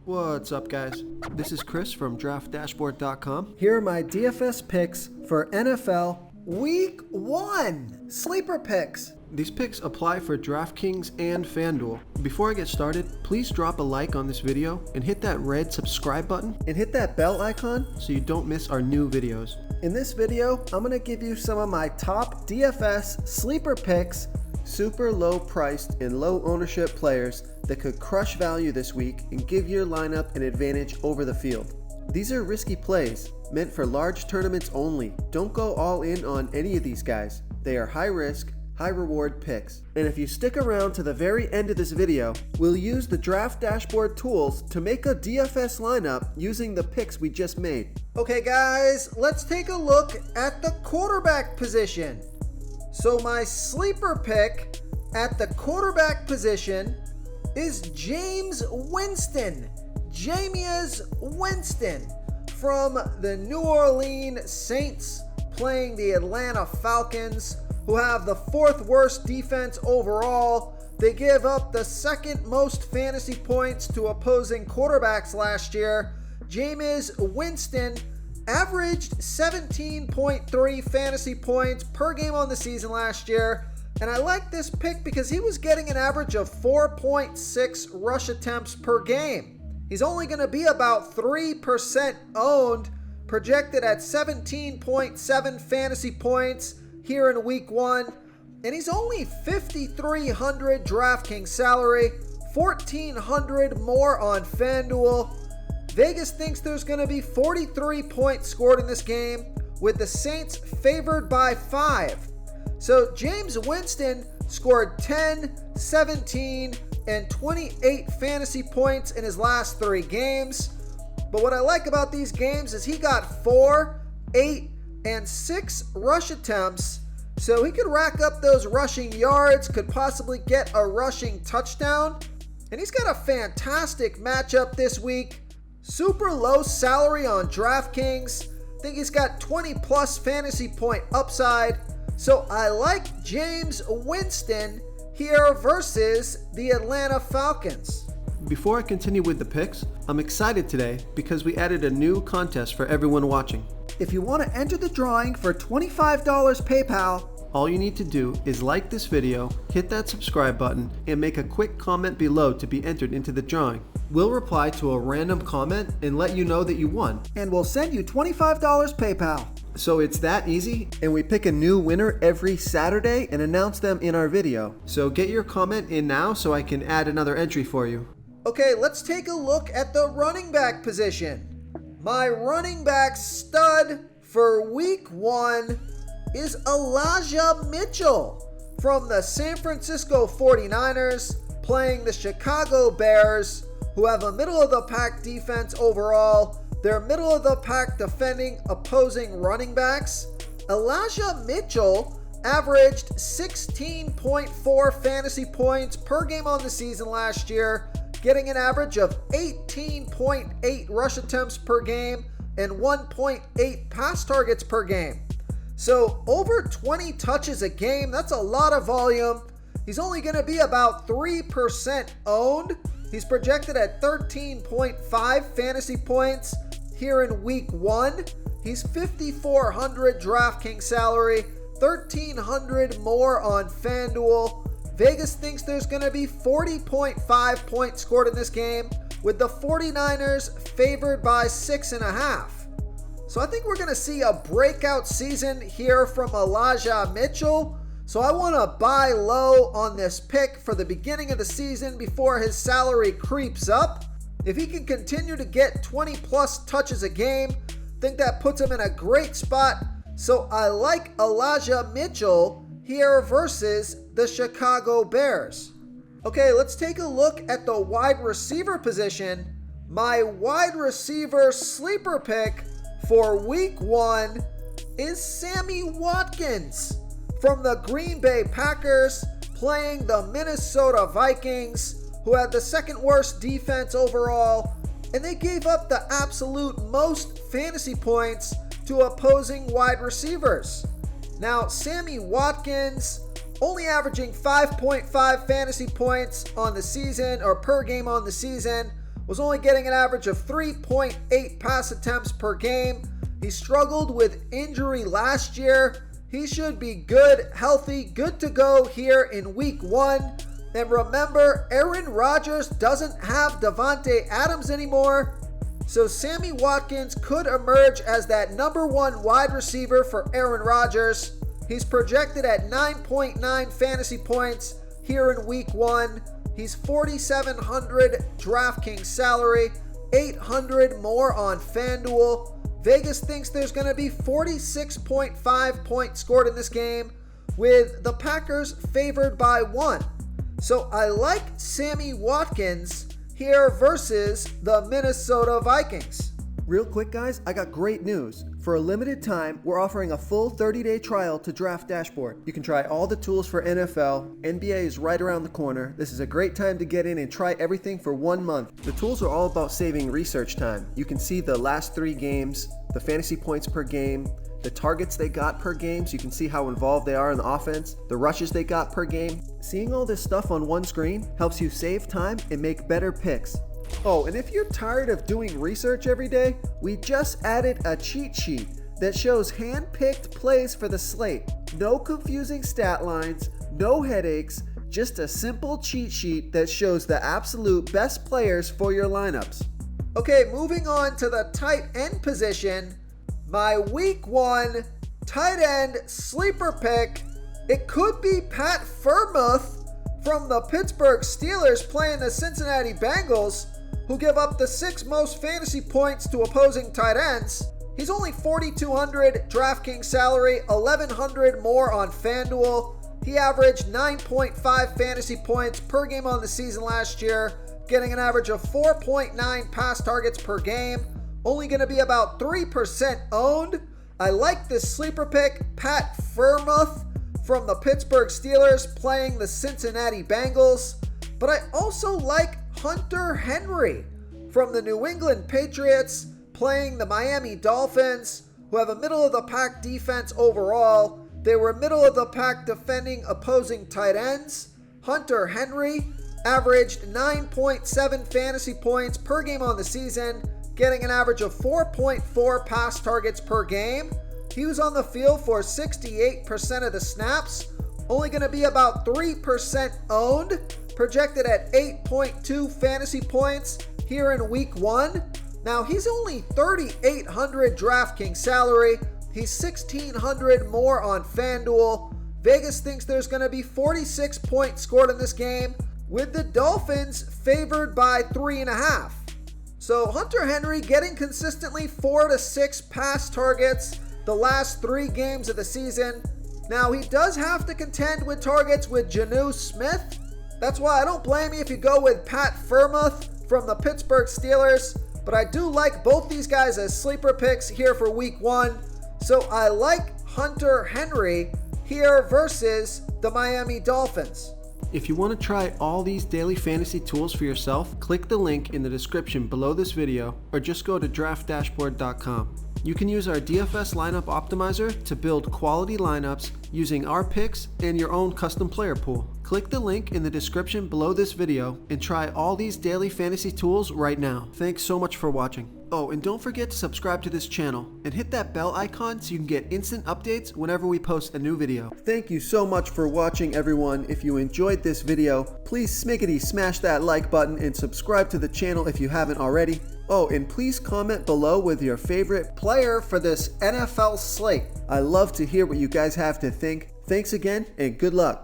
What's up, guys? This is Chris from DraftDashboard.com. Here are my DFS picks for NFL Week 1 sleeper picks. These picks apply for DraftKings and FanDuel. Before I get started, please drop a like on this video and hit that red subscribe button And hit that bell icon so you don't miss our new videos. In this video, I'm going to give you some of my top DFS sleeper picks, super low priced and low ownership players that could crush value this week and give your lineup an advantage over the field. These are risky plays, meant for large tournaments only. Don't go all in on any of these guys. They are high risk, high reward picks. And if you stick around to the very end of this video, we'll use the Draft Dashboard tools to make a DFS lineup using the picks we just made. Okay guys, let's take a look at the quarterback position. So my sleeper pick at the quarterback position is Jameis Winston. Jameis Winston from the New Orleans Saints playing the Atlanta Falcons, who have the 4th worst defense overall. They give up the 2nd most fantasy points to opposing quarterbacks last year. Jameis Winston averaged 17.3 fantasy points per game on the season last year. And I like this pick because he was getting an average of 4.6 rush attempts per game. He's only going to be about 3% owned, projected at 17.7 fantasy points here in week 1. And he's only $5,300 DraftKings salary, $1,400 more on FanDuel. Vegas thinks there's going to be 43 points scored in this game, with the Saints favored by 5. So Jameis Winston scored 10, 17, and 28 fantasy points in his last 3 games. But what I like about these games is he got 4, 8, and 6 rush attempts. So he could rack up those rushing yards, could possibly get a rushing touchdown. And he's got a fantastic matchup this week. Super low salary on DraftKings. I think he's got 20 plus fantasy point upside. So I like Jameis Winston here versus the Atlanta Falcons. Before I continue with the picks, I'm excited today because we added a new contest for everyone watching. If you want to enter the drawing for $25 PayPal, all you need to do is like this video, hit that subscribe button, and make a quick comment below to be entered into the drawing. We'll reply to a random comment and let you know that you won. And we'll send you $25 PayPal. So it's that easy, and we pick a new winner every Saturday and announce them in our video. So get your comment in now so I can add another entry for you. Okay, let's take a look at the running back position. My running back stud for week 1 is Elijah Mitchell from the San Francisco 49ers playing the Chicago Bears, who have a middle-of-the-pack defense overall. They're middle-of-the-pack defending opposing running backs. Elijah Mitchell averaged 16.4 fantasy points per game on the season last year, getting an average of 18.8 rush attempts per game and 1.8 pass targets per game. So over 20 touches a game, that's a lot of volume. He's only going to be about 3% owned. He's projected at 13.5 fantasy points here in week 1. He's $5,400 DraftKings salary, $1,300 more on FanDuel. Vegas thinks there's going to be 40.5 points scored in this game, with the 49ers favored by 6.5. So I think we're going to see a breakout season here from Elijah Mitchell. So I want to buy low on this pick for the beginning of the season before his salary creeps up. If he can continue to get 20 plus touches a game, I think that puts him in a great spot. So I like Elijah Mitchell here versus the Chicago Bears. Okay, let's take a look at the wide receiver position. My wide receiver sleeper pick for week 1 is Sammy Watkins from the Green Bay Packers playing the Minnesota Vikings, who had the 2nd worst defense overall, and they gave up the absolute most fantasy points to opposing wide receivers. Now, Sammy Watkins only averaging 5.5 fantasy points on the season or per game on the season, was only getting an average of 3.8 pass attempts per game. He struggled with injury last year. He should be good, healthy, good to go here in week 1. And remember, Aaron Rodgers doesn't have Davante Adams anymore. So Sammy Watkins could emerge as that number 1 wide receiver for Aaron Rodgers. He's projected at 9.9 fantasy points here in week 1. He's 4,700 DraftKings salary, 800 more on FanDuel. Vegas thinks there's going to be 46.5 points scored in this game, with the Packers favored by 1. So I like Sammy Watkins here versus the Minnesota Vikings. Real quick, guys, I got great news. For a limited time, we're offering a full 30-day trial to Draft Dashboard. You can try all the tools for NFL. NBA is right around the corner. This is a great time to get in and try everything for 1 month. The tools are all about saving research time. You can see the last 3 games, the fantasy points per game, the targets they got per game, so you can see how involved they are in the offense, the rushes they got per game. Seeing all this stuff on one screen helps you save time and make better picks. Oh, and if you're tired of doing research every day, we just added a cheat sheet that shows hand-picked plays for the slate. No confusing stat lines, no headaches, just a simple cheat sheet that shows the absolute best players for your lineups. Okay, moving on to the tight end position. My week 1 tight end sleeper pick, it could be Pat Freiermuth from the Pittsburgh Steelers playing the Cincinnati Bengals, who give up the 6th most fantasy points to opposing tight ends. He's only 4,200 DraftKings salary, 1,100 more on FanDuel. He averaged 9.5 fantasy points per game on the season last year, getting an average of 4.9 pass targets per game. Only going to be about 3% owned. I like this sleeper pick, Pat Freiermuth from the Pittsburgh Steelers playing the Cincinnati Bengals. But I also like Hunter Henry from the New England Patriots playing the Miami Dolphins, who have a middle-of-the-pack defense overall. They were middle-of-the-pack defending opposing tight ends. Hunter Henry averaged 9.7 fantasy points per game on the season, getting an average of 4.4 pass targets per game. He was on the field for 68% of the snaps, only going to be about 3% owned, projected at 8.2 fantasy points here in week 1. Now, he's only 3,800 DraftKings salary. He's 1,600 more on FanDuel. Vegas thinks there's going to be 46 points scored in this game, with the Dolphins favored by 3.5. So Hunter Henry getting consistently 4 to 6 pass targets the last 3 games of the season. Now, he does have to contend with targets with Jonnu Smith. That's why I don't blame you if you go with Pat Freiermuth from the Pittsburgh Steelers. But I do like both these guys as sleeper picks here for week 1. So I like Hunter Henry here versus the Miami Dolphins. If you want to try all these daily fantasy tools for yourself, click the link in the description below this video or just go to draftdashboard.com. You can use our DFS lineup optimizer to build quality lineups using our picks and your own custom player pool. Click the link in the description below this video and try all these daily fantasy tools right now. Thanks so much for watching. Oh, and don't forget to subscribe to this channel and hit that bell icon so you can get instant updates whenever we post a new video. Thank you so much for watching, everyone. If you enjoyed this video, please smiggity smash that like button and subscribe to the channel if you haven't already. Oh, and please comment below with your favorite player for this NFL slate. I love to hear what you guys have to think. Thanks again and good luck.